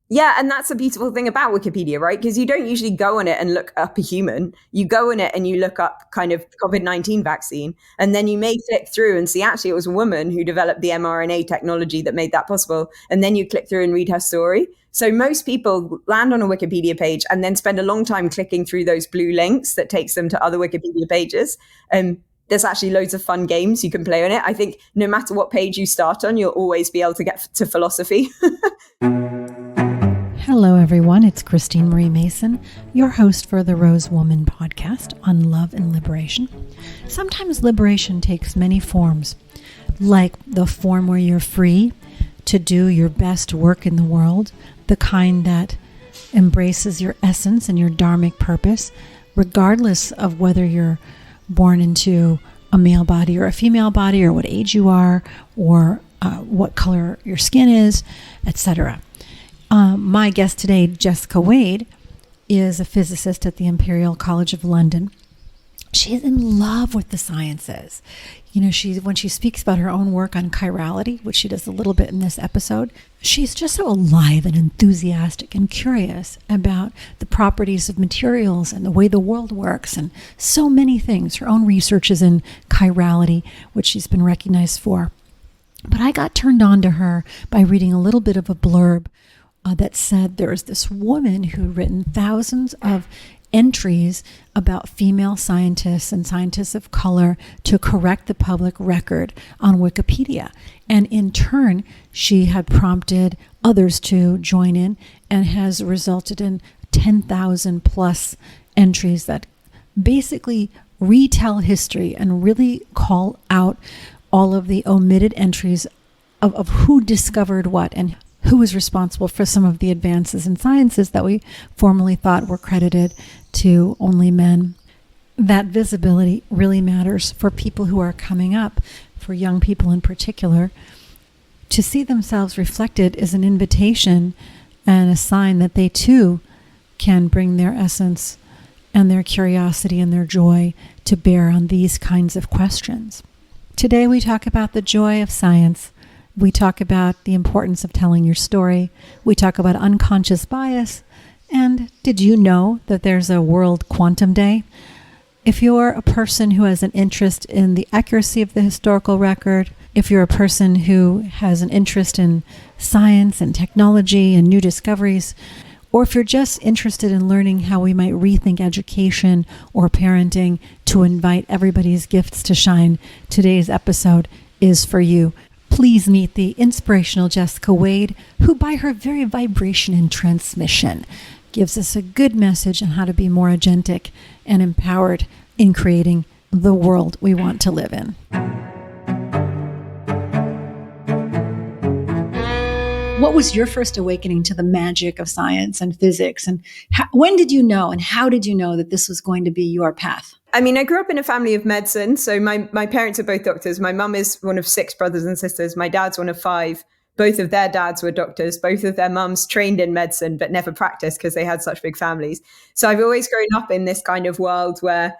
Yeah, and that's a beautiful thing about Wikipedia, right? Because you don't usually go on it and look up a human. You go on it and you look up kind of COVID-19 vaccine, and then you may click through and see actually it was a woman who developed the mRNA technology that made that possible. And then you click through and read her story. So most people land on a Wikipedia page and then spend a long time clicking through those blue links that takes them to other Wikipedia pages. There's actually loads of fun games you can play on it. I think no matter what page you start on, you'll always be able to get to philosophy. Hello, everyone. It's Christine Marie Mason, your host for the Rose Woman podcast on love and liberation. Sometimes liberation takes many forms, like the form where you're free to do your best work in the world, the kind that embraces your essence and your dharmic purpose, regardless of whether you're born into a male body or a female body, or what age you are, or what color your skin is, etc. My guest today, Jessica Wade, is a physicist at the Imperial College of London. She is in love with the sciences. You know, when she speaks about her own work on chirality, which she does a little bit in this episode, she's just so alive and enthusiastic and curious about the properties of materials and the way the world works and so many things. Her own research is in chirality, which she's been recognized for. But I got turned on to her by reading a little bit of a blurb that said there is this woman who'd written thousands of entries about female scientists and scientists of color to correct the public record on Wikipedia. And in turn, she had prompted others to join in and has resulted in 10,000 plus entries that basically retell history and really call out all of the omitted entries of who discovered what and who was responsible for some of the advances in sciences that we formerly thought were credited to only men. That visibility really matters for people who are coming up, for young people in particular. To see themselves reflected is an invitation and a sign that they too can bring their essence and their curiosity and their joy to bear on these kinds of questions. Today we talk about the joy of science. We talk about the importance of telling your story. We talk about unconscious bias. And did you know that there's a World Quantum Day? If you're a person who has an interest in the accuracy of the historical record, if you're a person who has an interest in science and technology and new discoveries, or if you're just interested in learning how we might rethink education or parenting to invite everybody's gifts to shine, today's episode is for you. Please meet the inspirational Jessica Wade, who by her very vibration and transmission gives us a good message on how to be more agentic and empowered in creating the world we want to live in. What was your first awakening to the magic of science and physics? And when did you know, and how did you know that this was going to be your path? I mean, I grew up in a family of medicine. So my parents are both doctors. My mum is one of 6 brothers and sisters. My dad's one of 5. Both of their dads were doctors. Both of their mums trained in medicine, but never practiced because they had such big families. So I've always grown up in this kind of world where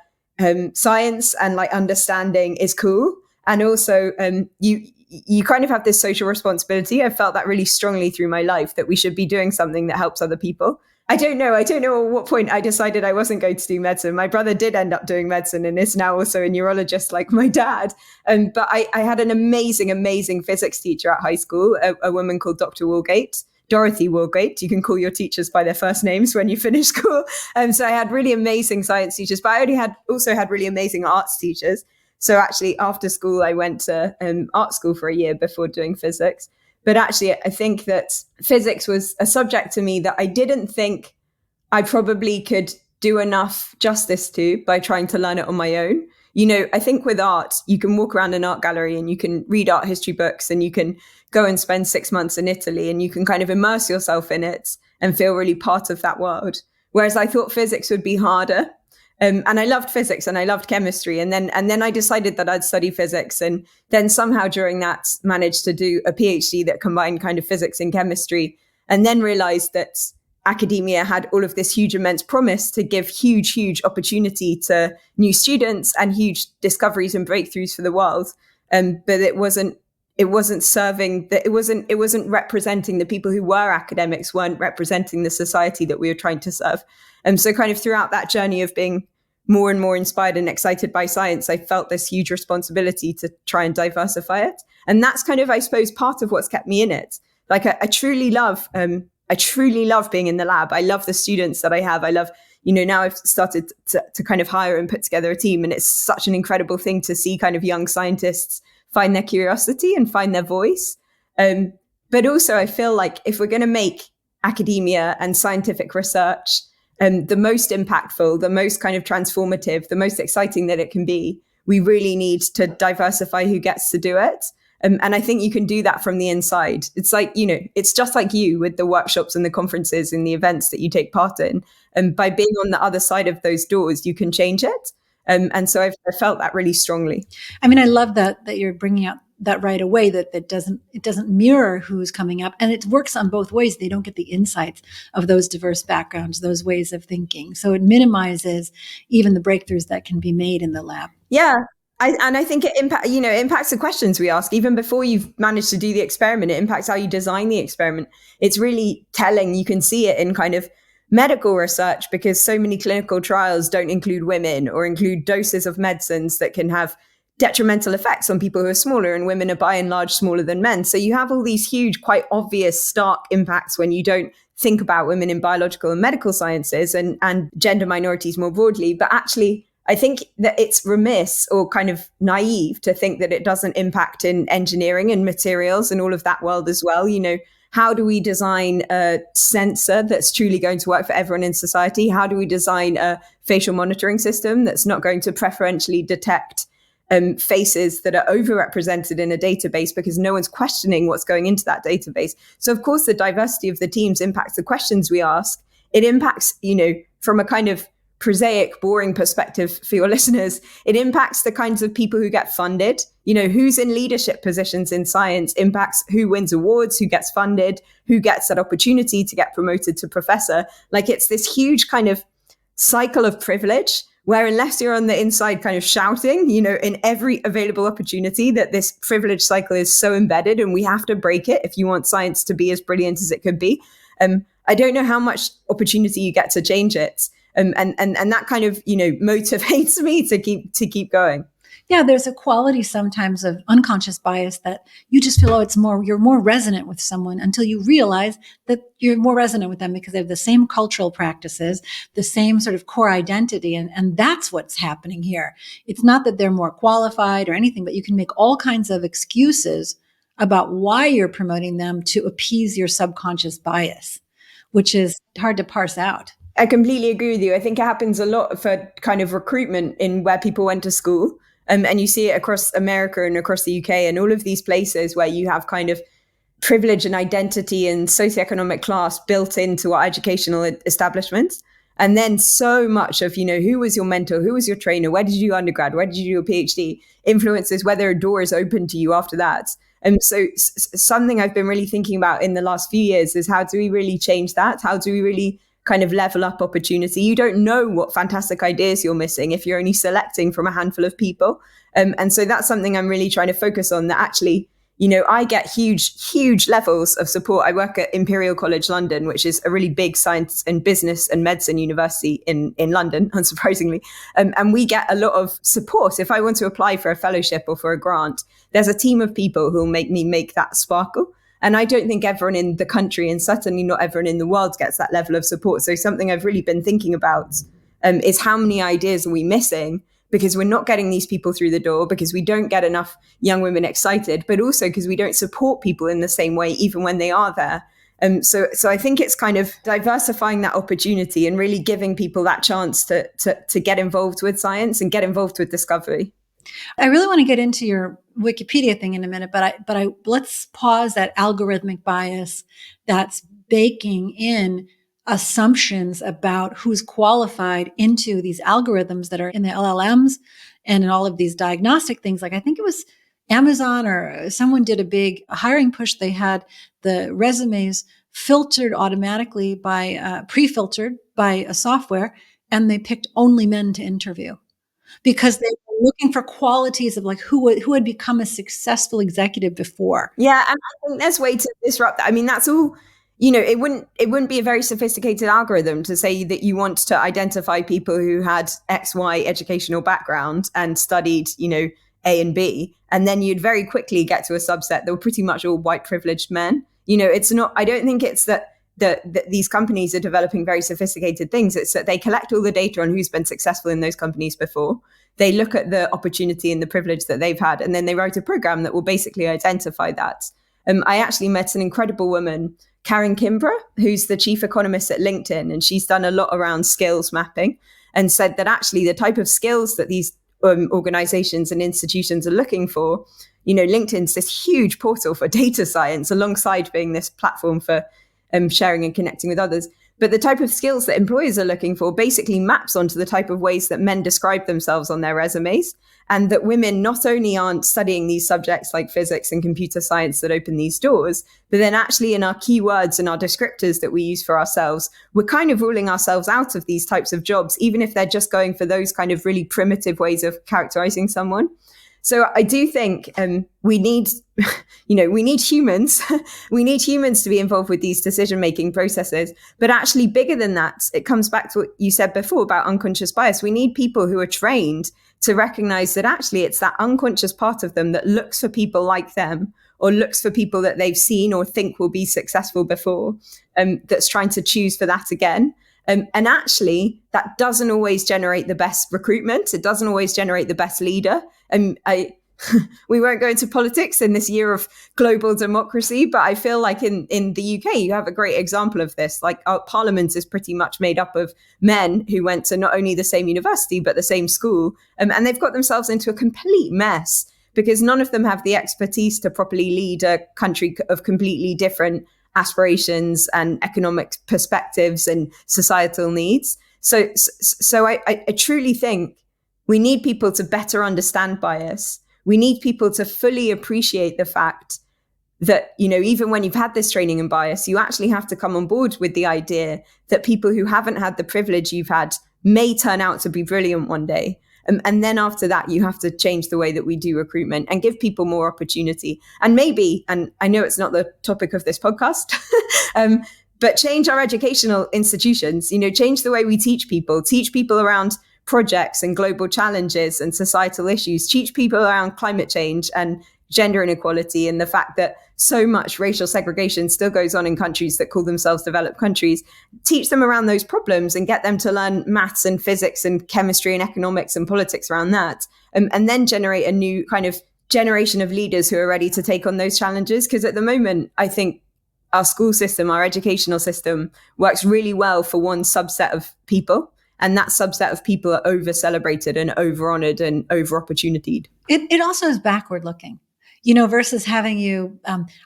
science and like understanding is cool. And also you kind of have this social responsibility. I felt that really strongly through my life, that we should be doing something that helps other people. I don't know at what point I decided I wasn't going to do medicine. My brother did end up doing medicine and is now also a neurologist like my dad. But I had an amazing physics teacher at high school, a woman called Dr. Dorothy Woolgate. You can call your teachers by their first names when you finish school. So I had really amazing science teachers, but I also had really amazing arts teachers. So actually after school, I went to art school for a year before doing physics. But actually, I think that physics was a subject to me that I didn't think I probably could do enough justice to by trying to learn it on my own. You know, I think with art, you can walk around an art gallery and you can read art history books and you can go and spend 6 months in Italy and you can kind of immerse yourself in it and feel really part of that world. Whereas I thought physics would be harder. And I loved physics and I loved chemistry. And then I decided that I'd study physics, and then somehow during that managed to do a PhD that combined kind of physics and chemistry, and then realized that academia had all of this huge, immense promise to give huge opportunity to new students and huge discoveries and breakthroughs for the world. But it wasn't it wasn't serving that, it wasn't representing the people who were academics, weren't representing the society that we were trying to serve. And so kind of throughout that journey of being more and more inspired and excited by science, I felt this huge responsibility to try and diversify it. And that's kind of, I suppose, part of what's kept me in it. Like I truly love being in the lab. I love the students that I have. I love, now I've started to kind of hire and put together a team, and it's such an incredible thing to see kind of young scientists find their curiosity and find their voice. But also I feel like if we're going to make academia and scientific research the most impactful, the most kind of transformative, the most exciting that it can be, we really need to diversify who gets to do it. And I think you can do that from the inside. It's like, it's just like you with the workshops and the conferences and the events that you take part in. And by being on the other side of those doors, you can change it. And so I felt that really strongly. I mean, I love that you're bringing out that right away, that it doesn't mirror who's coming up, and it works on both ways. They don't get the insights of those diverse backgrounds, those ways of thinking. So it minimizes even the breakthroughs that can be made in the lab. Yeah. I think it impacts the questions we ask. Even before you've managed to do the experiment, it impacts how you design the experiment. It's really telling. You can see it in kind of medical research, because so many clinical trials don't include women or include doses of medicines that can have detrimental effects on people who are smaller, and women are by and large smaller than men. So you have all these huge, quite obvious, stark impacts when you don't think about women in biological and medical sciences and gender minorities more broadly. But actually, I think that it's remiss or kind of naive to think that it doesn't impact in engineering and materials and all of that world as well. How do we design a sensor that's truly going to work for everyone in society? How do we design a facial monitoring system that's not going to preferentially detect faces that are overrepresented in a database because no one's questioning what's going into that database? So of course, the diversity of the teams impacts the questions we ask. It impacts, from a kind of prosaic, boring perspective for your listeners, it impacts the kinds of people who get funded. Who's in leadership positions in science impacts who wins awards, who gets funded, who gets that opportunity to get promoted to professor. Like, it's this huge kind of cycle of privilege where, unless you're on the inside kind of shouting, in every available opportunity, that this privilege cycle is so embedded and we have to break it if you want science to be as brilliant as it could be. I don't know how much opportunity you get to change it. And that kind of, motivates me to keep going. Yeah, there's a quality sometimes of unconscious bias that you just feel, you're more resonant with someone until you realize that you're more resonant with them because they have the same cultural practices, the same sort of core identity. And that's what's happening here. It's not that they're more qualified or anything, but you can make all kinds of excuses about why you're promoting them to appease your subconscious bias, which is hard to parse out. I completely agree with you. I think it happens a lot for kind of recruitment in where people went to school. And you see it across America and across the UK and all of these places where you have kind of privilege and identity and socioeconomic class built into our educational establishments. And then so much of, who was your mentor, who was your trainer, where did you do undergrad, where did you do your PhD, influences whether a door is open to you after that. And so something I've been really thinking about in the last few years is, how do we really change that? How do we really kind of level up opportunity? You don't know what fantastic ideas you're missing if you're only selecting from a handful of people. And so that's something I'm really trying to focus on, that actually, I get huge levels of support. I work at Imperial College London, which is a really big science and business and medicine university in London, unsurprisingly. And we get a lot of support. If I want to apply for a fellowship or for a grant, there's a team of people who will make me make that sparkle. And I don't think everyone in the country, and certainly not everyone in the world, gets that level of support. So something I've really been thinking about is, how many ideas are we missing? Because we're not getting these people through the door, because we don't get enough young women excited, but also because we don't support people in the same way, even when they are there. So I think it's kind of diversifying that opportunity and really giving people that chance to get involved with science and get involved with discovery. I really want to get into your Wikipedia thing in a minute, but let's pause that algorithmic bias that's baking in assumptions about who's qualified into these algorithms that are in the LLMs and in all of these diagnostic things. Like, I think it was Amazon or someone did a big hiring push. They had the resumes filtered automatically pre-filtered by a software, and they picked only men to interview, because they looking for qualities of like who had become a successful executive before. Yeah, and I think there's a way to disrupt that. I mean, that's all, it wouldn't be a very sophisticated algorithm to say that you want to identify people who had XY educational background and studied, A and B, and then you'd very quickly get to a subset that were pretty much all white privileged men. It's not, I don't think it's that these companies are developing very sophisticated things. It's that they collect all the data on who's been successful in those companies before. They look at the opportunity and the privilege that they've had, and then they write a program that will basically identify that. I actually met an incredible woman, Karen Kimbrough, who's the chief economist at LinkedIn, and she's done a lot around skills mapping and said that actually the type of skills that these organizations and institutions are looking for, LinkedIn's this huge portal for data science alongside being this platform for sharing and connecting with others. But the type of skills that employers are looking for basically maps onto the type of ways that men describe themselves on their resumes, and that women not only aren't studying these subjects like physics and computer science that open these doors, but then actually in our keywords and our descriptors that we use for ourselves, we're kind of ruling ourselves out of these types of jobs, even if they're just going for those kind of really primitive ways of characterizing someone. So I do think we need humans. We need humans to be involved with these decision-making processes. But actually, bigger than that, it comes back to what you said before about unconscious bias. We need people who are trained to recognize that actually it's that unconscious part of them that looks for people like them, or looks for people that they've seen or think will be successful before, that's trying to choose for that again. And actually, that doesn't always generate the best recruitment. It doesn't always generate the best leader. We won't go into politics in this year of global democracy, but I feel like in the UK, you have a great example of this. Like our parliament is pretty much made up of men who went to not only the same university, but the same school. And they've got themselves into a complete mess because none of them have the expertise to properly lead a country of completely different aspirations and economic perspectives and societal needs. So I truly think we need people to better understand bias. We need people to fully appreciate the fact that, even when you've had this training in bias, you actually have to come on board with the idea that people who haven't had the privilege you've had may turn out to be brilliant one day. And then after that, you have to change the way that we do recruitment and give people more opportunity. And maybe, and I know it's not the topic of this podcast, but change our educational institutions, change the way we teach people around projects and global challenges and societal issues, teach people around climate change and gender inequality and the fact that so much racial segregation still goes on in countries that call themselves developed countries. Teach them around those problems and get them to learn maths and physics and chemistry and economics and politics around that. And then generate a new kind of generation of leaders who are ready to take on those challenges. Because at the moment, I think our school system, our educational system works really well for one subset of people. And that subset of people are over-celebrated and over-honored and over-opportunitied. It also is backward-looking, versus having you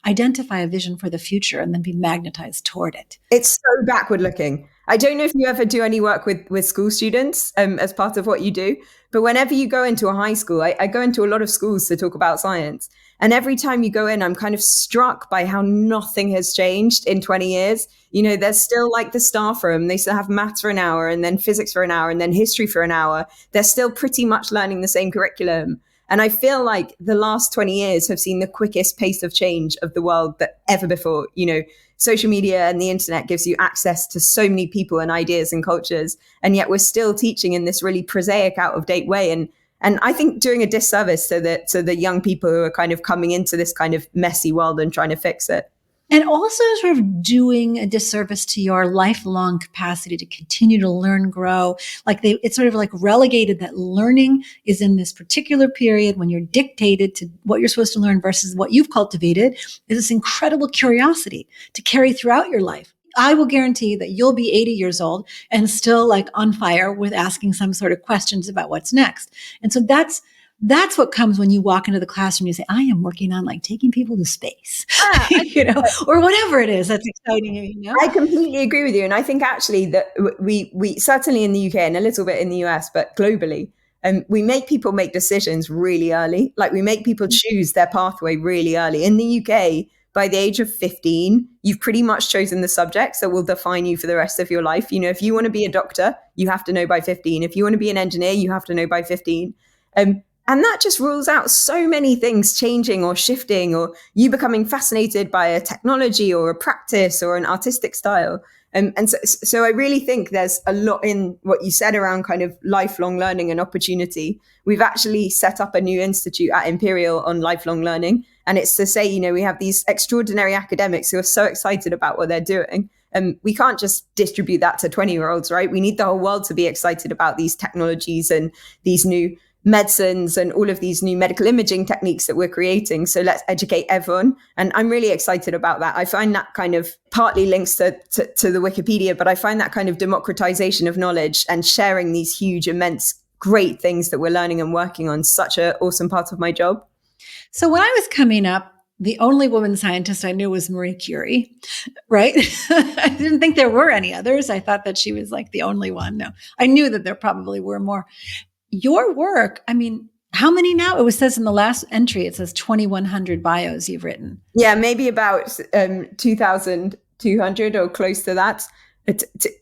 identify a vision for the future and then be magnetized toward it. It's so backward-looking. I don't know if you ever do any work with school students as part of what you do, but whenever you go into a high school, I go into a lot of schools to talk about science. And every time you go in, I'm kind of struck by how nothing has changed in 20 years. There's still like the staff room. They still have maths for an hour and then physics for an hour and then history for an hour. They're still pretty much learning the same curriculum. And I feel like the last 20 years have seen the quickest pace of change of the world that ever before. Social media and the internet gives you access to so many people and ideas and cultures. And yet we're still teaching in this really prosaic, out of date way. And I think doing a disservice to the young people who are kind of coming into this kind of messy world and trying to fix it. And also sort of doing a disservice to your lifelong capacity to continue to learn, grow. It's sort of like relegated that learning is in this particular period when you're dictated to what you're supposed to learn versus what you've cultivated is this incredible curiosity to carry throughout your life. I will guarantee that you'll be 80 years old and still on fire with asking some sort of questions about what's next. And so that's what comes when you walk into the classroom. You say, I am working on taking people to space, or whatever it is that's exciting. I completely agree with you. And I think actually that we certainly in the UK and a little bit in the US, but globally, we make people make decisions really early. We make people choose their pathway really early. In the UK, by the age of 15, you've pretty much chosen the subjects that will define you for the rest of your life. If you want to be a doctor, you have to know by 15. If you want to be an engineer, you have to know by 15. And that just rules out so many things changing or shifting, or you becoming fascinated by a technology or a practice or an artistic style. And so I really think there's a lot in what you said around kind of lifelong learning and opportunity. We've actually set up a new institute at Imperial on lifelong learning. And it's to say, we have these extraordinary academics who are so excited about what they're doing. And we can't just distribute that to 20-year-olds, right? We need the whole world to be excited about these technologies and these new medicines and all of these new medical imaging techniques that we're creating. So let's educate everyone. And I'm really excited about that. I find that kind of partly links to the Wikipedia, but I find that kind of democratization of knowledge and sharing these huge, immense, great things that we're learning and working on such an awesome part of my job. So when I was coming up, the only woman scientist I knew was Marie Curie, right? I didn't think there were any others. I thought that she was like the only one. No, I knew that there probably were more. Your work, I mean, how many now? It says in the last entry, it says 2,100 bios you've written. Yeah, maybe about 2,200 or close to that.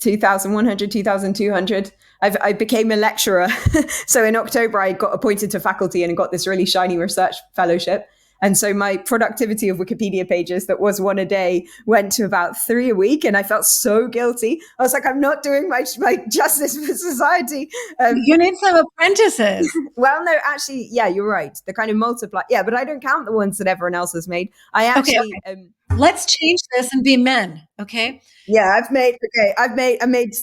2,100, 2,200. I became a lecturer. So in October, I got appointed to faculty and got this really shiny research fellowship. And so my productivity of Wikipedia pages that was one a day went to about 3 a week. And I felt so guilty. I was like, I'm not doing my justice for society. You need some apprentices. Well, no, actually, yeah, you're right. The kind of multiply. Yeah, but I don't count the ones that everyone else has made. I actually... Okay. Let's change this and be men. Okay. Yeah, I made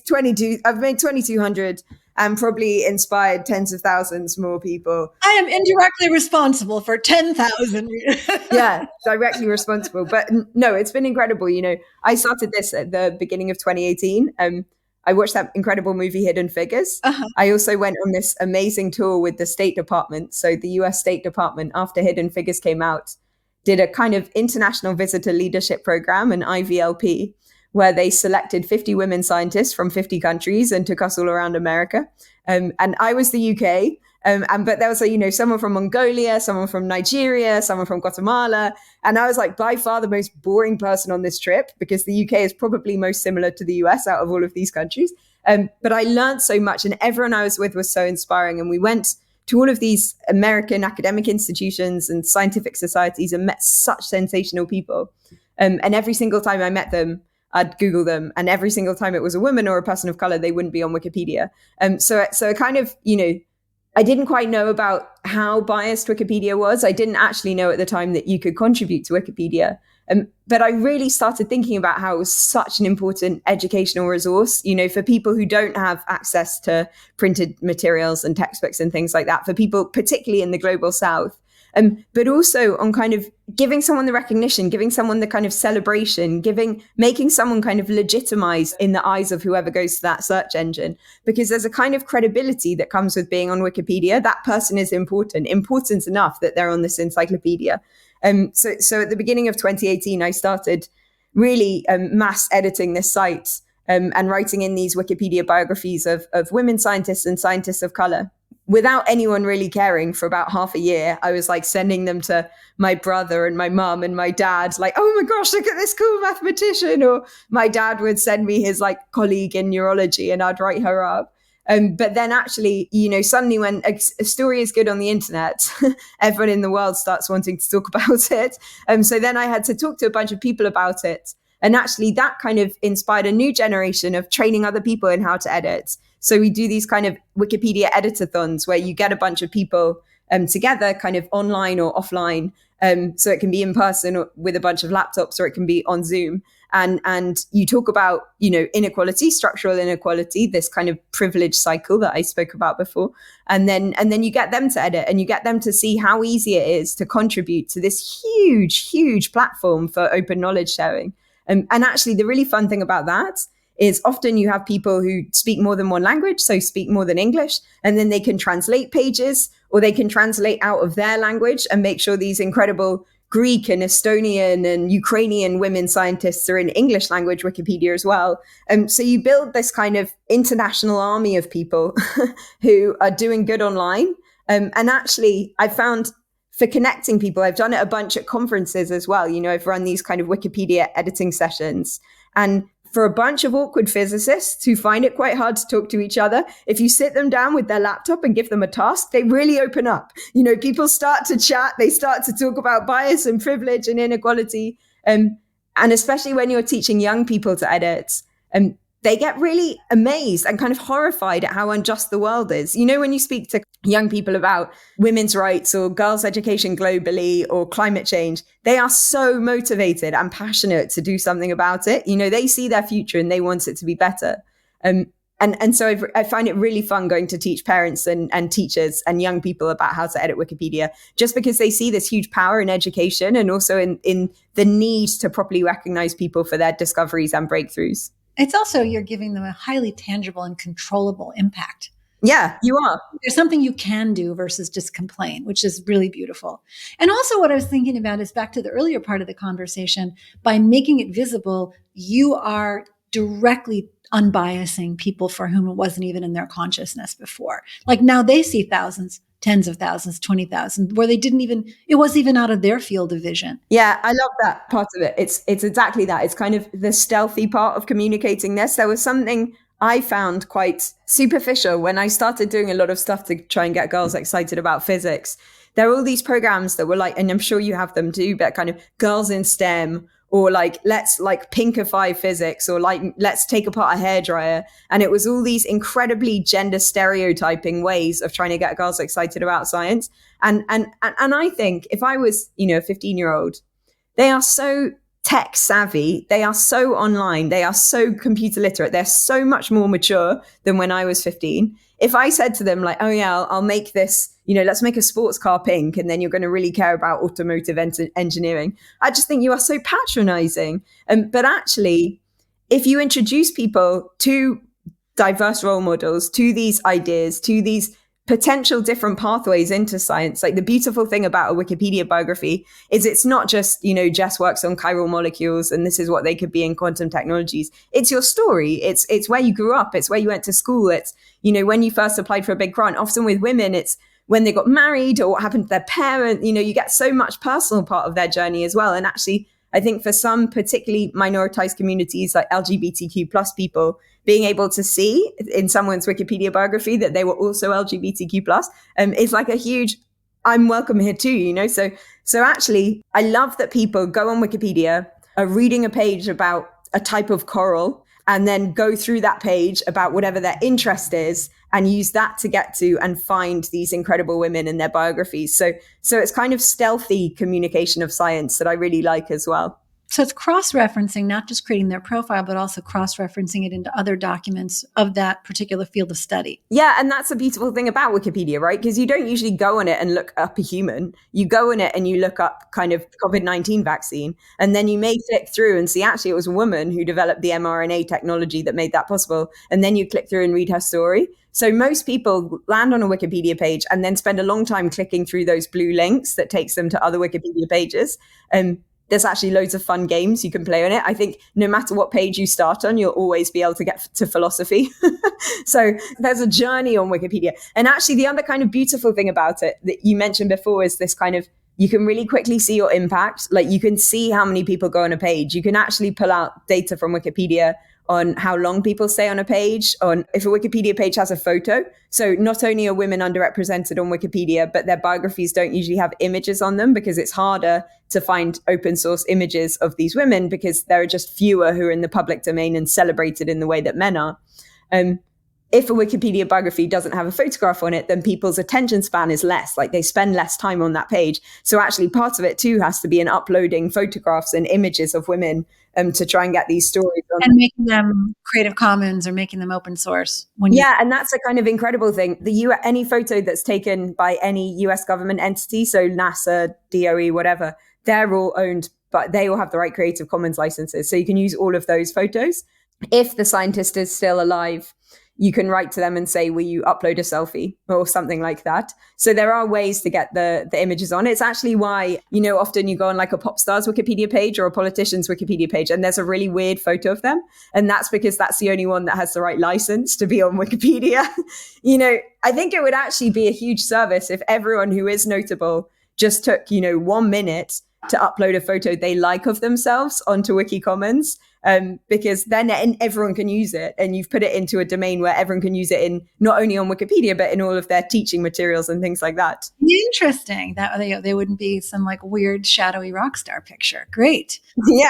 2,200 and probably inspired tens of thousands more people. I am indirectly responsible for 10,000. Yeah, directly responsible. But no, it's been incredible. I started this at the beginning of 2018. I watched that incredible movie, Hidden Figures. Uh-huh. I also went on this amazing tour with the State Department. So the US State Department, after Hidden Figures came out, did a kind of international visitor leadership program, an IVLP, where they selected 50 women scientists from 50 countries and took us all around America. And I was the UK, but there was someone from Mongolia, someone from Nigeria, someone from Guatemala. And I was like by far the most boring person on this trip because the UK is probably most similar to the US out of all of these countries. But I learned so much and everyone I was with was so inspiring. And we went to all of these American academic institutions and scientific societies and met such sensational people. And every single time I met them, I'd Google them. And every single time it was a woman or a person of color, they wouldn't be on Wikipedia. So kind of, I didn't quite know about how biased Wikipedia was. I didn't actually know at the time that you could contribute to Wikipedia. But I really started thinking about how it was such an important educational resource, for people who don't have access to printed materials and textbooks and things like that, for people particularly in the global South. But also on kind of giving someone the recognition, giving someone the kind of celebration, making someone kind of legitimized in the eyes of whoever goes to that search engine, because there's a kind of credibility that comes with being on Wikipedia. That person is important enough that they're on this encyclopedia. So at the beginning of 2018, I started really mass editing this site and writing in these Wikipedia biographies of women scientists and scientists of color. Without anyone really caring for about half a year, I was like sending them to my brother and my mum and my dad, like, oh my gosh, look at this cool mathematician. Or my dad would send me his like colleague in neurology and I'd write her up. But then actually, suddenly when a story is good on the internet, everyone in the world starts wanting to talk about it. So then I had to talk to a bunch of people about it. And actually that kind of inspired a new generation of training other people in how to edit. So we do these kind of Wikipedia editathons where you get a bunch of people together kind of online or offline. So it can be in person or with a bunch of laptops, or it can be on Zoom. And you talk about, inequality, structural inequality, this kind of privilege cycle that I spoke about before. And then you get them to edit and you get them to see how easy it is to contribute to this huge, huge platform for open knowledge sharing. And actually, the really fun thing about that is often you have people who speak more than one language, so speak more than English, and then they can translate pages or they can translate out of their language and make sure these incredible Greek and Estonian and Ukrainian women scientists are in English language Wikipedia as well. So you build this kind of international army of people who are doing good online. And actually, I found for connecting people, I've done it a bunch at conferences as well. I've run these kind of Wikipedia editing sessions. And for a bunch of awkward physicists who find it quite hard to talk to each other, if you sit them down with their laptop and give them a task, they really open up. People start to chat, they start to talk about bias and privilege and inequality. And especially when you're teaching young people to edit, they get really amazed and kind of horrified at how unjust the world is. When you speak to young people about women's rights or girls' education globally or climate change, they are so motivated and passionate to do something about it. They see their future and they want it to be better. And so I find it really fun going to teach parents and teachers and young people about how to edit Wikipedia, just because they see this huge power in education and also in the need to properly recognize people for their discoveries and breakthroughs. It's also, you're giving them a highly tangible and controllable impact. Yeah, you are. There's something you can do versus just complain, which is really beautiful. And also what I was thinking about is back to the earlier part of the conversation, by making it visible, you are directly unbiasing people for whom it wasn't even in their consciousness before. Like now they see thousands, tens of thousands, 20,000, where it wasn't even out of their field of vision. Yeah, I love that part of it. It's exactly that. It's kind of the stealthy part of communicating this. There was something I found quite superficial when I started doing a lot of stuff to try and get girls excited about physics. There were all these programs that were like, and I'm sure you have them too, but kind of girls in STEM, or like, let's like pinkify physics, or like, let's take apart a hairdryer. And it was all these incredibly gender stereotyping ways of trying to get girls excited about science. And I think if I was, a 15-year-old, they are so tech savvy, they are so online, they are so computer literate, they're so much more mature than when I was 15. If I said to them like, oh yeah, I'll make this, let's make a sports car pink, and then you're going to really care about automotive engineering, I just think you are so patronizing. But actually, if you introduce people to diverse role models, to these ideas, to these potential different pathways into science, like the beautiful thing about a Wikipedia biography is it's not just, Jess works on chiral molecules and this is what they could be in quantum technologies. It's your story. It's where you grew up. It's where you went to school. It's, when you first applied for a big grant. Often with women, it's when they got married or what happened to their parent. You get so much personal part of their journey as well. And actually, I think for some particularly minoritized communities like LGBTQ plus people, being able to see in someone's Wikipedia biography that they were also LGBTQ plus is like a huge, I'm welcome here too, So actually, I love that people go on Wikipedia, are reading a page about a type of coral, and then go through that page about whatever their interest is and use that to get to and find these incredible women in their biographies. So it's kind of stealthy communication of science that I really like as well. So it's cross-referencing, not just creating their profile, but also cross-referencing it into other documents of that particular field of study. Yeah, and that's a beautiful thing about Wikipedia, right? Because you don't usually go on it and look up a human. You go on it and you look up kind of COVID-19 vaccine, and then you may click through and see actually it was a woman who developed the mRNA technology that made that possible. And then you click through and read her story. So most people land on a Wikipedia page and then spend a long time clicking through those blue links that takes them to other Wikipedia pages. There's actually loads of fun games you can play on it. I think no matter what page you start on, you'll always be able to get to philosophy. So there's a journey on Wikipedia. And actually the other kind of beautiful thing about it that you mentioned before is this kind of, you can really quickly see your impact. Like you can see how many people go on a page. You can actually pull out data from Wikipedia on how long people stay on a page, on if a Wikipedia page has a photo. So not only are women underrepresented on Wikipedia, but their biographies don't usually have images on them because it's harder to find open source images of these women because there are just fewer who are in the public domain and celebrated in the way that men are. If a Wikipedia biography doesn't have a photograph on it, then people's attention span is less, like they spend less time on that page. So actually part of it too has to be in uploading photographs and images of women to try and get these stories on. And making them Creative Commons or making them open source. And that's a kind of incredible thing. Any photo that's taken by any US government entity, so NASA, DOE, whatever, they're all owned, but they all have the right Creative Commons licenses. So you can use all of those photos. If the scientist is still alive, you can write to them and say, will you upload a selfie or something like that? So there are ways to get the images on. It's actually why, often you go on like a pop star's Wikipedia page or a politician's Wikipedia page, and there's a really weird photo of them. And that's because that's the only one that has the right license to be on Wikipedia. I think it would actually be a huge service if everyone who is notable just took, 1 minute to upload a photo they like of themselves onto Wiki Commons. because then everyone can use it, and you've put it into a domain where everyone can use it in not only on Wikipedia, but in all of their teaching materials and things like that. Interesting. That they wouldn't be some like weird shadowy rock star picture. Great. Yeah.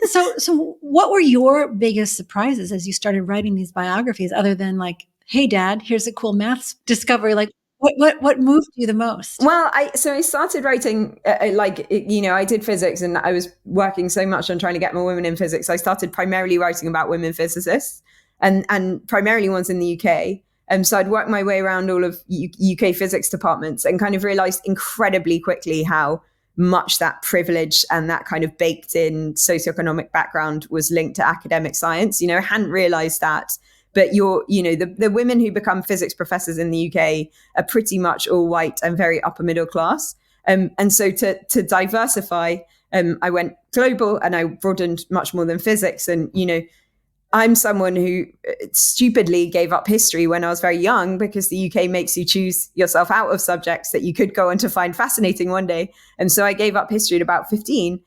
So what were your biggest surprises as you started writing these biographies, other than like, hey, Dad, here's a cool maths discovery? Like, what moved you the most? Well, I started writing, I did physics, and I was working so much on trying to get more women in physics. I started primarily writing about women physicists, and primarily ones in the UK. So I'd worked my way around all of UK physics departments and kind of realized incredibly quickly how much that privilege and that kind of baked in socioeconomic background was linked to academic science. I hadn't realized that. But the women who become physics professors in the UK are pretty much all white and very upper middle class. And so to diversify, I went global, and I broadened much more than physics. And, I'm someone who stupidly gave up history when I was very young, because the UK makes you choose yourself out of subjects that you could go on to find fascinating one day. And so I gave up history at about 15.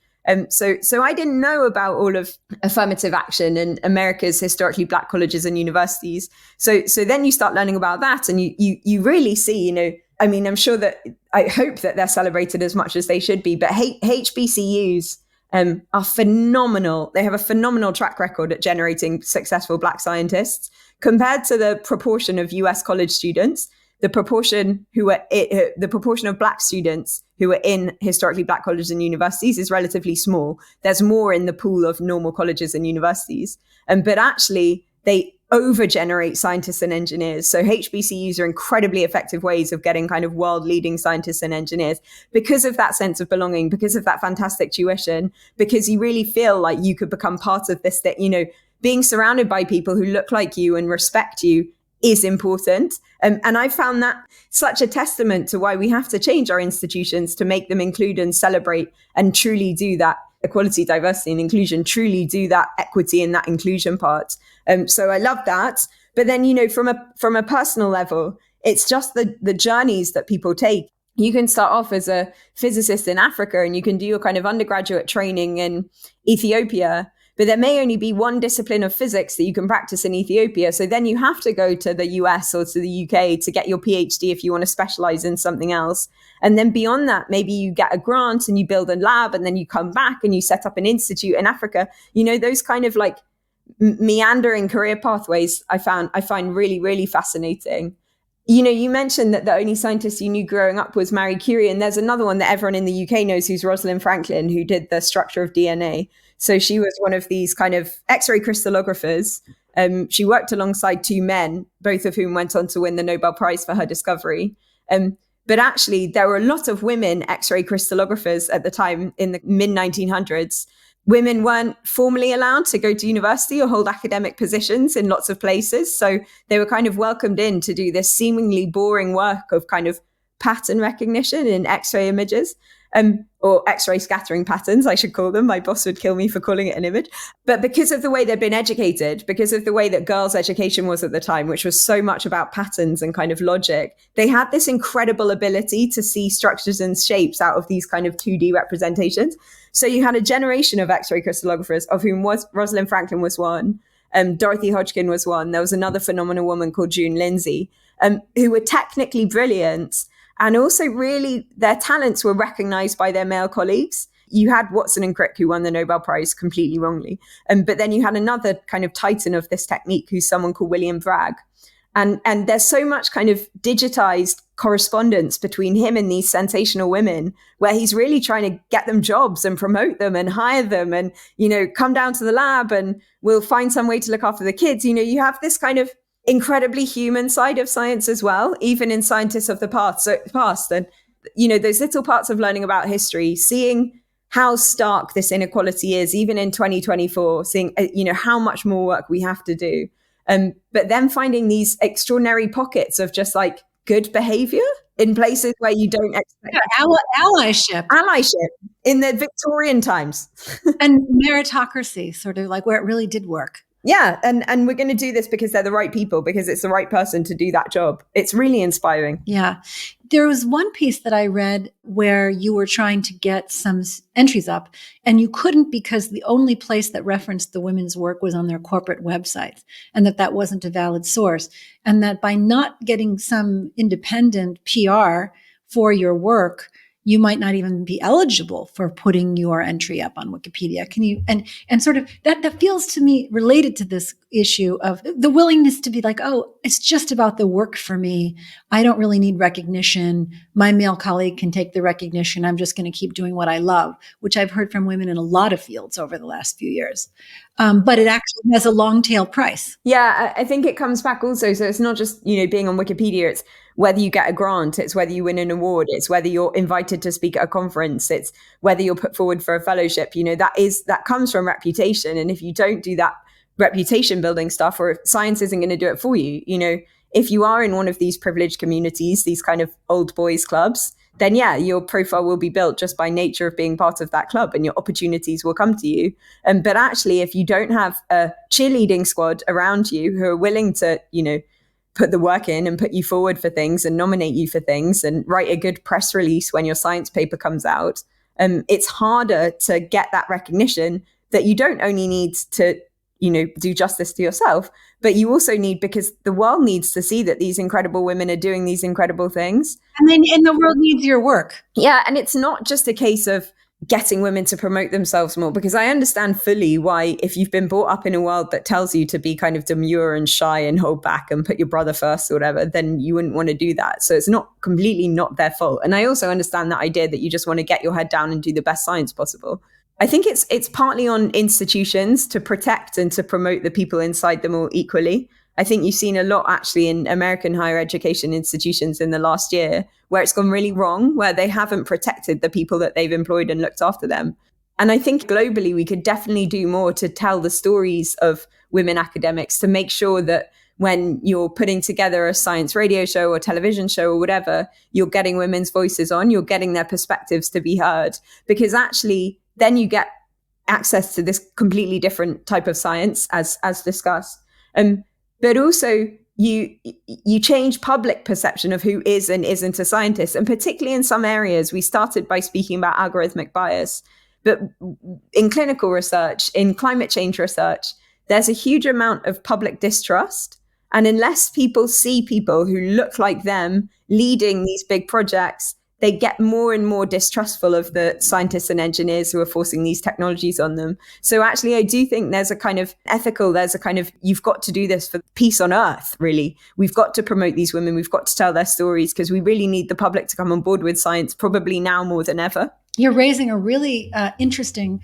So I didn't know about all of affirmative action and America's historically Black colleges and universities. So then you start learning about that, and you really see, I'm sure that, I hope that they're celebrated as much as they should be, but HBCUs are phenomenal. They have a phenomenal track record at generating successful Black scientists compared to the proportion of US college students. The proportion of Black students who are in historically Black colleges and universities is relatively small. There's more in the pool of normal colleges and universities. But actually, they over-generate scientists and engineers. So HBCUs are incredibly effective ways of getting kind of world-leading scientists and engineers because of that sense of belonging, because of that fantastic tuition, because you really feel like you could become part of this, that, being surrounded by people who look like you and respect you is important. And I found that such a testament to why we have to change our institutions to make them include and celebrate and truly do that equality, diversity, and inclusion, truly do that equity and that inclusion part. So I love that. But then, from a personal level, it's just the journeys that people take. You can start off as a physicist in Africa, and you can do your kind of undergraduate training in Ethiopia, but there may only be one discipline of physics that you can practice in Ethiopia. So then you have to go to the US or to the UK to get your PhD if you want to specialize in something else. And then beyond that, maybe you get a grant and you build a lab, and then you come back and you set up an institute in Africa. Those kind of like meandering career pathways I find really, really fascinating. You mentioned that the only scientist you knew growing up was Marie Curie, and there's another one that everyone in the UK knows, who's Rosalind Franklin, who did the structure of DNA. So she was one of these kind of X-ray crystallographers. She worked alongside two men, both of whom went on to win the Nobel Prize for her discovery. But actually, there were a lot of women X-ray crystallographers at the time in the mid-1900s. Women weren't formally allowed to go to university or hold academic positions in lots of places. So they were kind of welcomed in to do this seemingly boring work of kind of pattern recognition in X-ray images, or X-ray scattering patterns, I should call them. My boss would kill me for calling it an image. But because of the way they'd been educated, because of the way that girls' education was at the time, which was so much about patterns and kind of logic, they had this incredible ability to see structures and shapes out of these kind of 2D representations. So you had a generation of X-ray crystallographers, of whom Rosalind Franklin was one. Dorothy Hodgkin was one. There was another phenomenal woman called June Lindsay, who were technically brilliant. And also really their talents were recognized by their male colleagues. You had Watson and Crick, who won the Nobel Prize completely wrongly. But then you had another kind of titan of this technique, who's someone called William Bragg. And there's so much kind of digitized correspondence between him and these sensational women, where he's really trying to get them jobs and promote them and hire them and, come down to the lab and we'll find some way to look after the kids. You have this kind of incredibly human side of science as well, even in scientists of the past. And, those little parts of learning about history, seeing how stark this inequality is, even in 2024, seeing, how much more work we have to do. But then finding these extraordinary pockets of just like good behavior in places where you don't expect. Allyship In the Victorian times. And meritocracy, sort of like where it really did work. Yeah, and we're going to do this because they're the right people, because it's the right person to do that job. It's really inspiring. Yeah. There was one piece that I read where you were trying to get some entries up and you couldn't because the only place that referenced the women's work was on their corporate websites, and that wasn't a valid source. And that by not getting some independent PR for your work, you might not even be eligible for putting your entry up on Wikipedia. Can you, and sort of that feels to me related to this issue of the willingness to be like, oh, it's just about the work for me. I don't really need recognition. My male colleague can take the recognition. I'm just going to keep doing what I love, which I've heard from women in a lot of fields over the last few years. But it actually has a long tail price. Yeah, I think it comes back also. So it's not just, being on Wikipedia, it's whether you get a grant, it's whether you win an award, it's whether you're invited to speak at a conference, it's whether you're put forward for a fellowship. That comes from reputation. And if you don't do that reputation building stuff, or if science isn't going to do it for you, if you are in one of these privileged communities, these kind of old boys clubs, then yeah, your profile will be built just by nature of being part of that club, and your opportunities will come to you. But actually, if you don't have a cheerleading squad around you who are willing to, put the work in and put you forward for things and nominate you for things and write a good press release when your science paper comes out, it's harder to get that recognition that you don't only need to, do justice to yourself, but you also need, because the world needs to see that these incredible women are doing these incredible things. And the world needs your work. Yeah. And it's not just a case of getting women to promote themselves more, because I understand fully why, if you've been brought up in a world that tells you to be kind of demure and shy and hold back and put your brother first or whatever, then you wouldn't want to do that. So it's not completely not their fault. And I also understand that idea that you just want to get your head down and do the best science possible. I think it's partly on institutions to protect and to promote the people inside them all equally. I think you've seen a lot actually in American higher education institutions in the last year where it's gone really wrong, where they haven't protected the people that they've employed and looked after them. And I think globally, we could definitely do more to tell the stories of women academics, to make sure that when you're putting together a science radio show or television show or whatever, you're getting women's voices on, you're getting their perspectives to be heard, because actually then you get access to this completely different type of science as discussed. But also you change public perception of who is and isn't a scientist. And particularly in some areas, we started by speaking about algorithmic bias. But in clinical research, in climate change research, there's a huge amount of public distrust. And unless people see people who look like them leading these big projects, they get more and more distrustful of the scientists and engineers who are forcing these technologies on them. So actually, I do think there's a kind of you've got to do this for peace on earth, really. We've got to promote these women. We've got to tell their stories, because we really need the public to come on board with science, probably now more than ever. You're raising a really interesting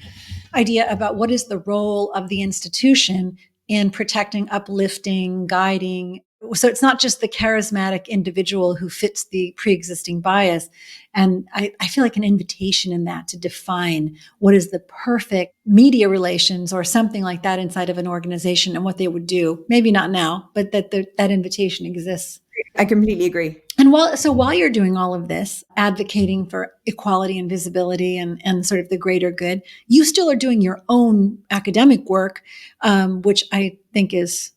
idea about what is the role of the institution in protecting, uplifting, guiding. So it's not just the charismatic individual who fits the pre-existing bias. And I feel like an invitation in that to define what is the perfect media relations or something like that inside of an organization and what they would do. Maybe not now, but that invitation exists. I completely agree. And while you're doing all of this, advocating for equality and visibility and sort of the greater good, you still are doing your own academic work, which I think is,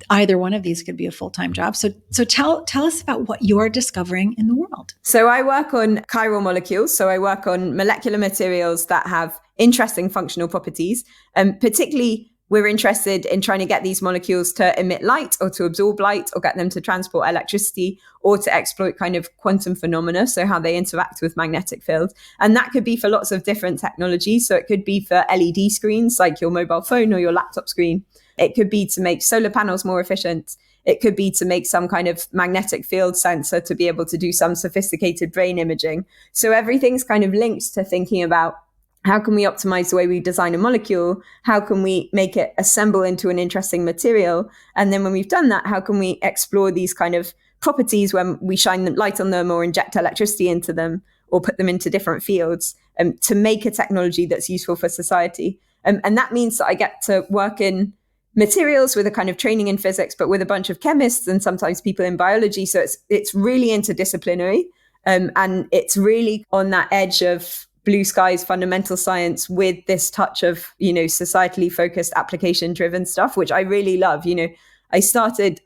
either one of these could be a full-time job. So tell us about what you're discovering in the world. So I work on chiral molecules. So I work on molecular materials that have interesting functional properties. Particularly, we're interested in trying to get these molecules to emit light or to absorb light or get them to transport electricity or to exploit kind of quantum phenomena, so how they interact with magnetic fields. And that could be for lots of different technologies. So it could be for LED screens like your mobile phone or your laptop screen. It could be to make solar panels more efficient. It could be to make some kind of magnetic field sensor to be able to do some sophisticated brain imaging. So everything's kind of linked to thinking about how can we optimize the way we design a molecule? How can we make it assemble into an interesting material? And then when we've done that, how can we explore these kind of properties when we shine light on them or inject electricity into them or put them into different fields to make a technology that's useful for society? And that means that I get to work in materials with a kind of training in physics, but with a bunch of chemists and sometimes people in biology. So it's really interdisciplinary. And it's really on that edge of blue skies fundamental science with this touch of, societally focused application driven stuff, which I really love. I started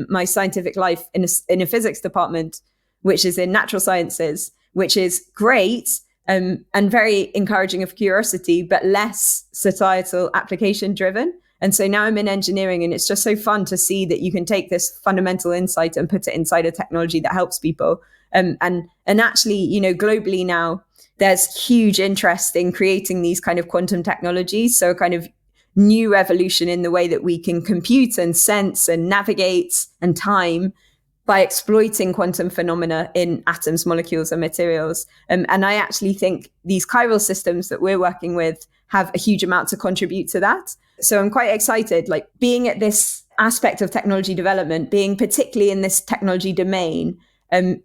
my scientific life in a physics department, which is in natural sciences, which is great, and very encouraging of curiosity, but less societal application driven. And so now I'm in engineering, and it's just so fun to see that you can take this fundamental insight and put it inside a technology that helps people. And actually, globally now, there's huge interest in creating these kind of quantum technologies. So a kind of new revolution in the way that we can compute and sense and navigate and time by exploiting quantum phenomena in atoms, molecules, and materials. And I actually think these chiral systems that we're working with have a huge amount to contribute to that. So I'm quite excited, like being at this aspect of technology development, being particularly in this technology domain,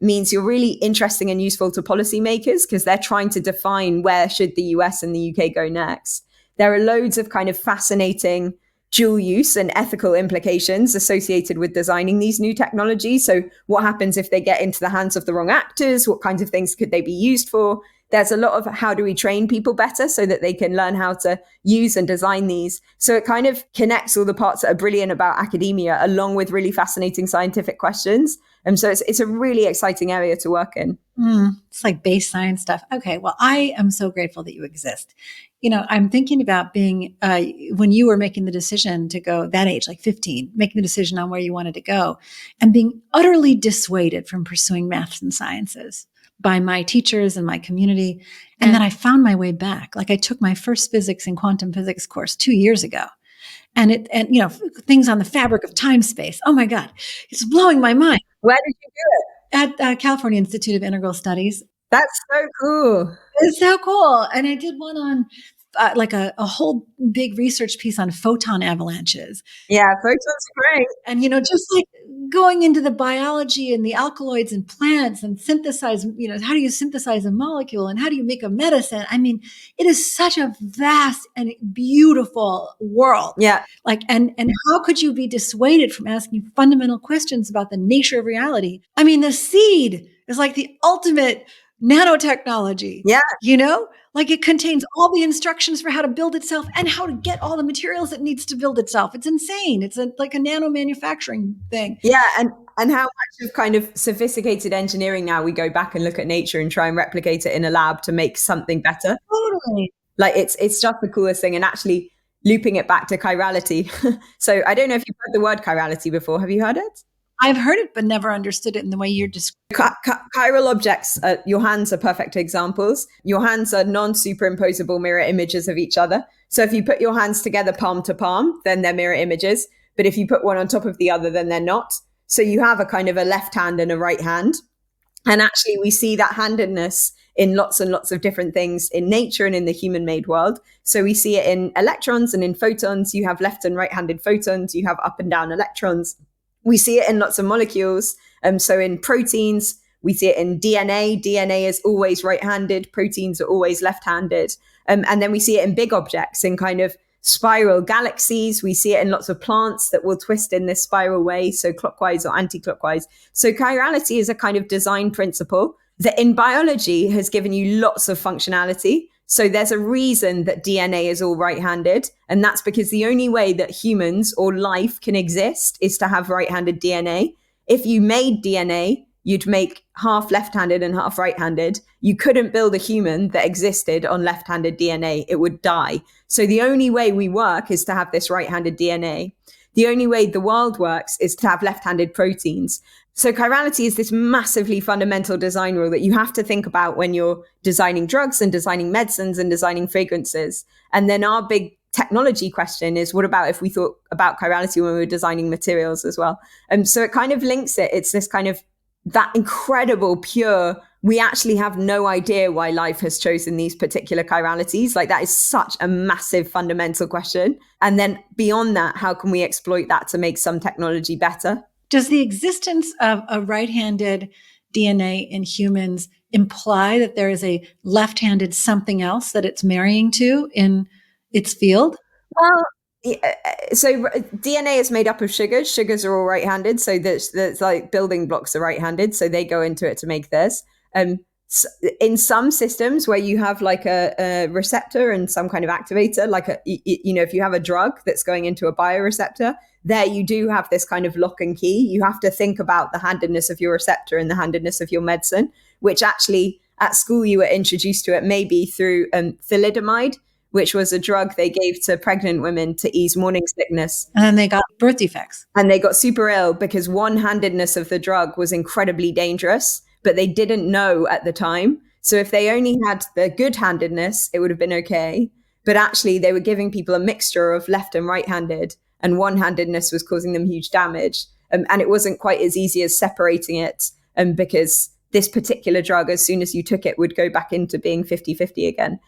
means you're really interesting and useful to policymakers, because they're trying to define where should the US and the UK go next. There are loads of kind of fascinating dual use and ethical implications associated with designing these new technologies. So what happens if they get into the hands of the wrong actors? What kinds of things could they be used for? There's a lot of how do we train people better so that they can learn how to use and design these. So it kind of connects all the parts that are brilliant about academia along with really fascinating scientific questions. And so it's a really exciting area to work in. It's like base science stuff. Okay, well, I am so grateful that you exist. I'm thinking about being, when you were making the decision to go that age, like 15, making the decision on where you wanted to go, and being utterly dissuaded from pursuing maths and sciences by my teachers and my community. And then I found my way back. Like I took my first physics and quantum physics course 2 years ago. And things on the fabric of time space. Oh my God, it's blowing my mind. Where did you do it? At California Institute of Integral Studies. That's so cool. It's so cool. And I did one on like a whole big research piece on photon avalanches. Yeah, photons are great. And, just like going into the biology and the alkaloids in plants and synthesize, how do you synthesize a molecule and how do you make a medicine? I mean, it is such a vast and beautiful world. Yeah. Like, and how could you be dissuaded from asking fundamental questions about the nature of reality? I mean, the seed is like the ultimate nanotechnology. Yeah. Like it contains all the instructions for how to build itself and how to get all the materials it needs to build itself. It's insane. It's like a nano manufacturing thing. Yeah. And how much of kind of sophisticated engineering now we go back and look at nature and try and replicate it in a lab to make something better. Totally. Like it's just the coolest thing. And actually looping it back to chirality. So I don't know if you've heard the word chirality before. Have you heard it? I've heard it, but never understood it in the way you're describing. Chiral objects, your hands are perfect examples. Your hands are non-superimposable mirror images of each other. So if you put your hands together palm to palm, then they're mirror images. But if you put one on top of the other, then they're not. So you have a kind of a left hand and a right hand. And actually, we see that handedness in lots and lots of different things in nature and in the human-made world. So we see it in electrons and in photons. You have left and right-handed photons. You have up and down electrons. We see it in lots of molecules. So in proteins, we see it in DNA. DNA is always right-handed. Proteins are always left-handed. And then we see it in big objects, in kind of spiral galaxies. We see it in lots of plants that will twist in this spiral way, so clockwise or anti-clockwise. So chirality is a kind of design principle that in biology has given you lots of functionality. So there's a reason that DNA is all right-handed. And that's because the only way that humans or life can exist is to have right-handed DNA. If you made DNA, you'd make half left-handed and half right-handed. You couldn't build a human that existed on left-handed DNA. It would die. So the only way we work is to have this right-handed DNA. The only way the world works is to have left-handed proteins. So chirality is this massively fundamental design rule that you have to think about when you're designing drugs and designing medicines and designing fragrances. And then our big technology question is, what about if we thought about chirality when we were designing materials as well? So it kind of links it. It's this kind of that incredible, pure, we actually have no idea why life has chosen these particular chiralities. Like that is such a massive fundamental question. And then beyond that, how can we exploit that to make some technology better? Does the existence of a right-handed DNA in humans imply that there is a left-handed something else that it's marrying to in its field? Well, so DNA is made up of sugars. Sugars are all right-handed. So there's like building blocks are right-handed. So they go into it to make this. in some systems where you have like a receptor and some kind of activator, like if you have a drug that's going into a bioreceptor, there you do have this kind of lock and key. You have to think about the handedness of your receptor and the handedness of your medicine, which actually at school you were introduced to it maybe through thalidomide, which was a drug they gave to pregnant women to ease morning sickness. And then they got birth defects. And they got super ill because one-handedness of the drug was incredibly dangerous, but they didn't know at the time. So if they only had the good-handedness, it would have been okay. But actually, they were giving people a mixture of left and right-handed, and one-handedness was causing them huge damage. And it wasn't quite as easy as separating it because this particular drug, as soon as you took it, would go back into being 50-50 again.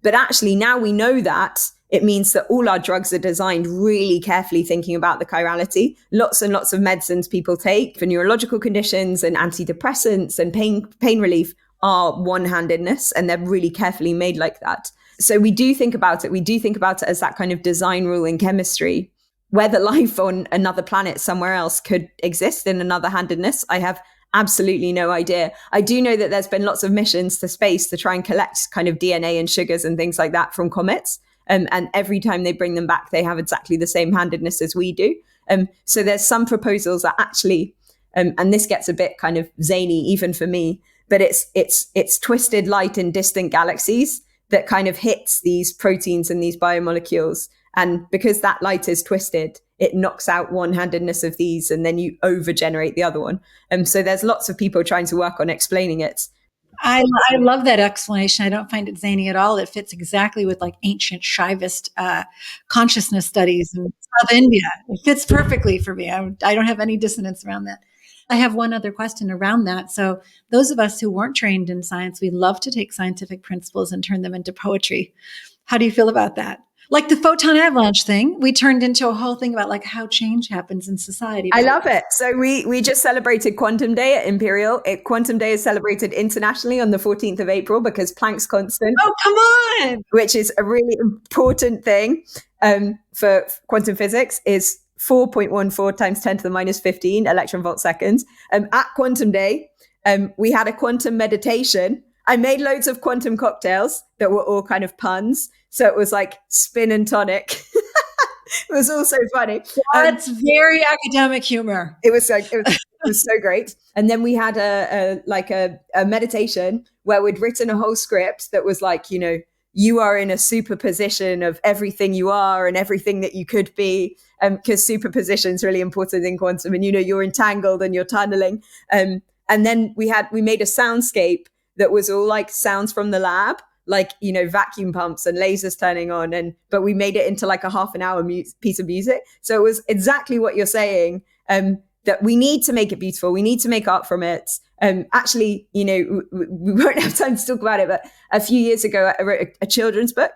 But actually, now we know that, it means that all our drugs are designed really carefully thinking about the chirality. Lots and lots of medicines people take for neurological conditions and antidepressants and pain relief are one-handedness, and they're really carefully made like that. So we do think about it. We do think about it as that kind of design rule in chemistry. Whether life on another planet somewhere else could exist in another handedness, I have absolutely no idea. I do know that there's been lots of missions to space to try and collect kind of DNA and sugars and things like that from comets. And every time they bring them back, they have exactly the same handedness as we do. So there's some proposals that actually, and this gets a bit kind of zany even for me, but it's twisted light in distant galaxies that kind of hits these proteins and these biomolecules. And because that light is twisted, it knocks out one-handedness of these, and then you over-generate the other one. So there's lots of people trying to work on explaining it. I love that explanation. I don't find it zany at all. It fits exactly with like ancient Shaivist consciousness studies in South India. It fits perfectly for me. I don't have any dissonance around that. I have one other question around that. So those of us who weren't trained in science, we love to take scientific principles and turn them into poetry. How do you feel about that? Like the photon avalanche thing, we turned into a whole thing about like how change happens in society. I love it. So we just celebrated Quantum Day at Imperial. Quantum Day is celebrated internationally on the 14th of April because Planck's constant. Oh, come on! Which is a really important thing for quantum physics is 4.14 times 10 to the minus 15 electron volt seconds. At Quantum Day, we had a quantum meditation. I made loads of quantum cocktails that were all kind of puns. So it was like spin and tonic. It was also funny. That's very academic humor. It was so great. And then we had a meditation where we'd written a whole script that was like, you are in a superposition of everything you are and everything that you could be, because superposition is really important in quantum. And you're entangled and you're tunneling. And then we made a soundscape that was all like sounds from the lab, like, vacuum pumps and lasers turning on. But we made it into like a half an hour piece of music. So it was exactly what you're saying, that we need to make it beautiful. We need to make art from it. Actually, we won't have time to talk about it, but a few years ago, I wrote a children's book.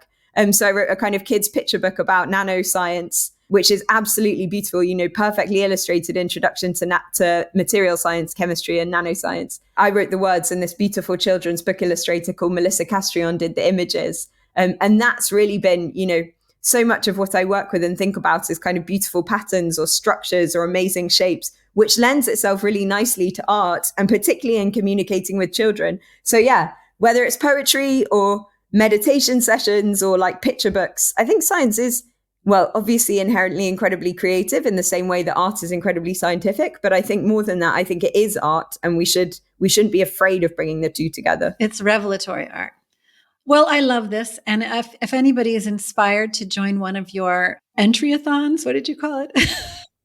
So I wrote a kind of kids picture book about nanoscience, which is absolutely beautiful, perfectly illustrated introduction to material science, chemistry, and nanoscience. I wrote the words, and this beautiful children's book illustrator called Melissa Castrion did the images. And that's really been, so much of what I work with and think about is kind of beautiful patterns or structures or amazing shapes, which lends itself really nicely to art, and particularly in communicating with children. So yeah, whether it's poetry or meditation sessions or like picture books, I think science is, well, obviously inherently incredibly creative in the same way that art is incredibly scientific. But I think more than that, I think it is art, and we shouldn't be afraid of bringing the two together. It's revelatory art. Well, I love this. And if anybody is inspired to join one of your entry-a-thons, what did you call it?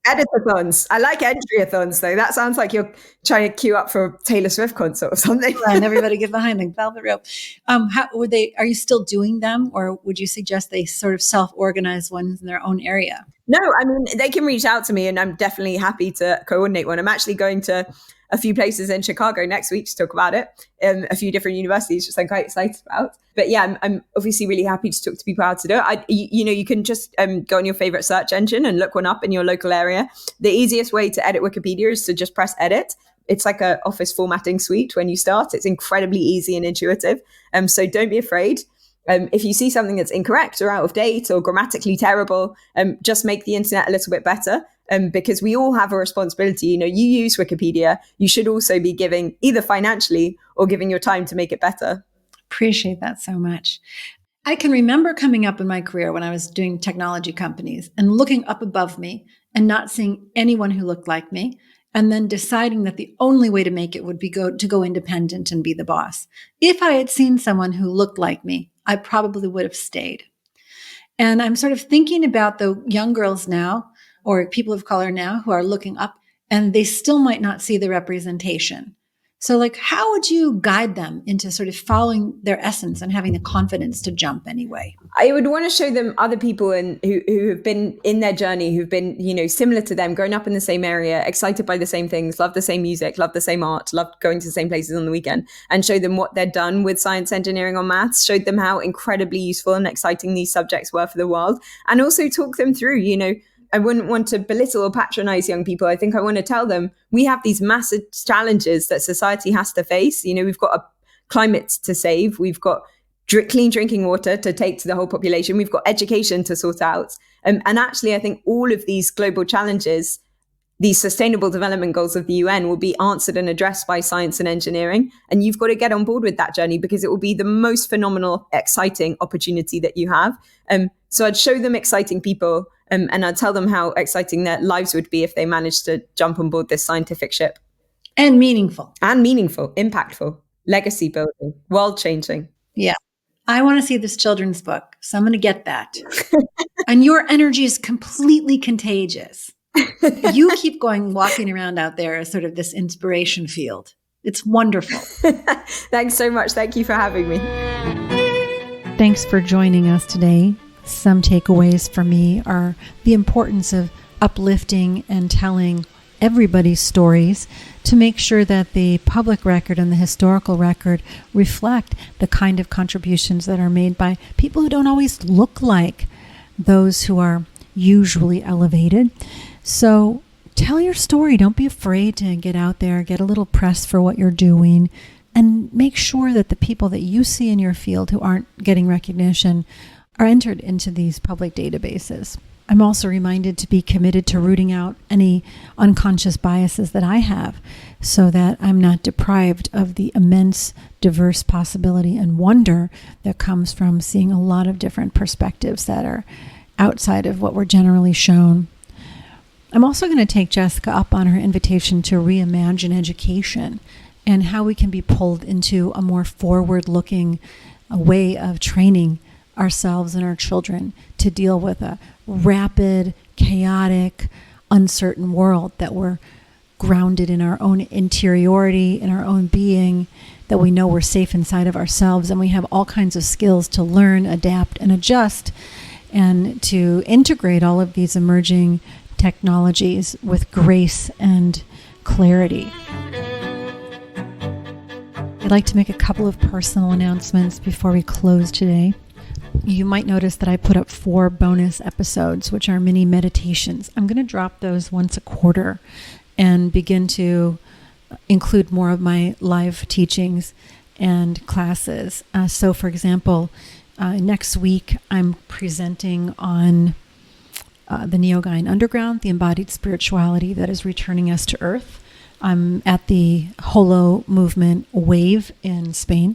Editathons. I like entry-a-thons, though. That sounds like you're trying to queue up for a Taylor Swift concert or something. And everybody get behind the velvet rope. Are you still doing them, or would you suggest they sort of self-organize ones in their own area? No, I mean, they can reach out to me, and I'm definitely happy to coordinate one. I'm actually going to a few places in Chicago next week to talk about it, a few different universities, which I'm quite excited about. But yeah, I'm obviously really happy to talk to people how to do it. You can just go on your favorite search engine and look one up in your local area. The easiest way to edit Wikipedia is to just press edit. It's like an office formatting suite when you start. It's incredibly easy and intuitive. So don't be afraid. If you see something that's incorrect or out of date or grammatically terrible, just make the internet a little bit better. because we all have a responsibility. You use Wikipedia. You should also be giving either financially or giving your time to make it better. Appreciate that so much. I can remember coming up in my career when I was doing technology companies and looking up above me and not seeing anyone who looked like me, and then deciding that the only way to make it would be to go independent and be the boss. If I had seen someone who looked like me, I probably would have stayed. And I'm sort of thinking about the young girls now, or people of color now, who are looking up and they still might not see the representation. So how would you guide them into sort of following their essence and having the confidence to jump anyway? I would want to show them other people who have been in their journey, who've been, similar to them, grown up in the same area, excited by the same things, love the same music, love the same art, love going to the same places on the weekend, and show them what they're done with science, engineering, or maths, showed them how incredibly useful and exciting these subjects were for the world, and also talk them through, I wouldn't want to belittle or patronize young people. I think I want to tell them we have these massive challenges that society has to face. We've got a climate to save. We've got clean drinking water to take to the whole population. We've got education to sort out. And actually, I think all of these global challenges, these sustainable development goals of the UN, will be answered and addressed by science and engineering. And you've got to get on board with that journey because it will be the most phenomenal, exciting opportunity that you have. So I'd show them exciting people. And I'd tell them how exciting their lives would be if they managed to jump on board this scientific ship. And meaningful. Impactful, legacy building, world changing. Yeah. I want to see this children's book, so I'm going to get that. And your energy is completely contagious. You keep walking around out there as sort of this inspiration field. It's wonderful. Thanks so much. Thank you for having me. Thanks for joining us today. Some takeaways for me are the importance of uplifting and telling everybody's stories to make sure that the public record and the historical record reflect the kind of contributions that are made by people who don't always look like those who are usually elevated. So tell your story. Don't be afraid to get out there, get a little press for what you're doing, and make sure that the people that you see in your field who aren't getting recognition are entered into these public databases. I'm also reminded to be committed to rooting out any unconscious biases that I have so that I'm not deprived of the immense, diverse possibility and wonder that comes from seeing a lot of different perspectives that are outside of what we're generally shown. I'm also going to take Jessica up on her invitation to reimagine education and how we can be pulled into a more forward-looking way of training ourselves and our children to deal with a rapid, chaotic, uncertain world, that we're grounded in our own interiority, in our own being, that we know we're safe inside of ourselves, and we have all kinds of skills to learn, adapt, and adjust, and to integrate all of these emerging technologies with grace and clarity. I'd like to make a couple of personal announcements before we close today. You might notice that I put up 4 bonus episodes, which are mini meditations. I'm going to drop those once a quarter and begin to include more of my live teachings and classes. So, for example, next week I'm presenting on the Neo-Gaian Underground, the embodied spirituality that is returning us to Earth. I'm at the Holo Movement Wave in Spain,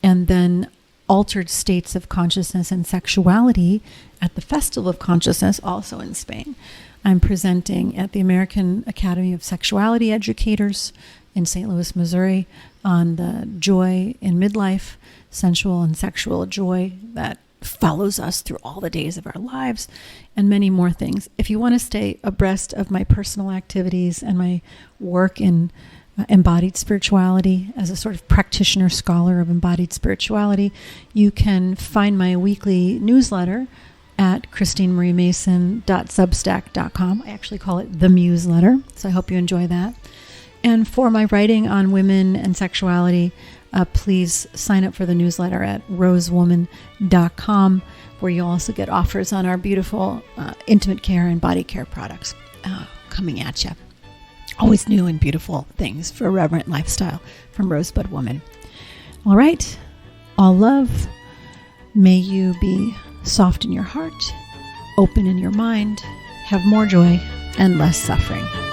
and then Altered States of Consciousness and Sexuality at the Festival of Consciousness, also in Spain. I'm presenting at the American Academy of Sexuality Educators in St. Louis, Missouri, on the joy in midlife, sensual and sexual joy that follows us through all the days of our lives, and many more things. If you want to stay abreast of my personal activities and my work in embodied spirituality as a sort of practitioner scholar of embodied spirituality, you can find my weekly newsletter at christinemariemason.substack.com. I actually call it the Muse-letter, so I hope you enjoy that. And for my writing on women and sexuality, please sign up for the newsletter at rosewoman.com, where you'll also get offers on our beautiful intimate care and body care products coming at you. Always new and beautiful things for a reverent lifestyle from Rosebud Woman. All right, all love. May you be soft in your heart, open in your mind, have more joy, and less suffering.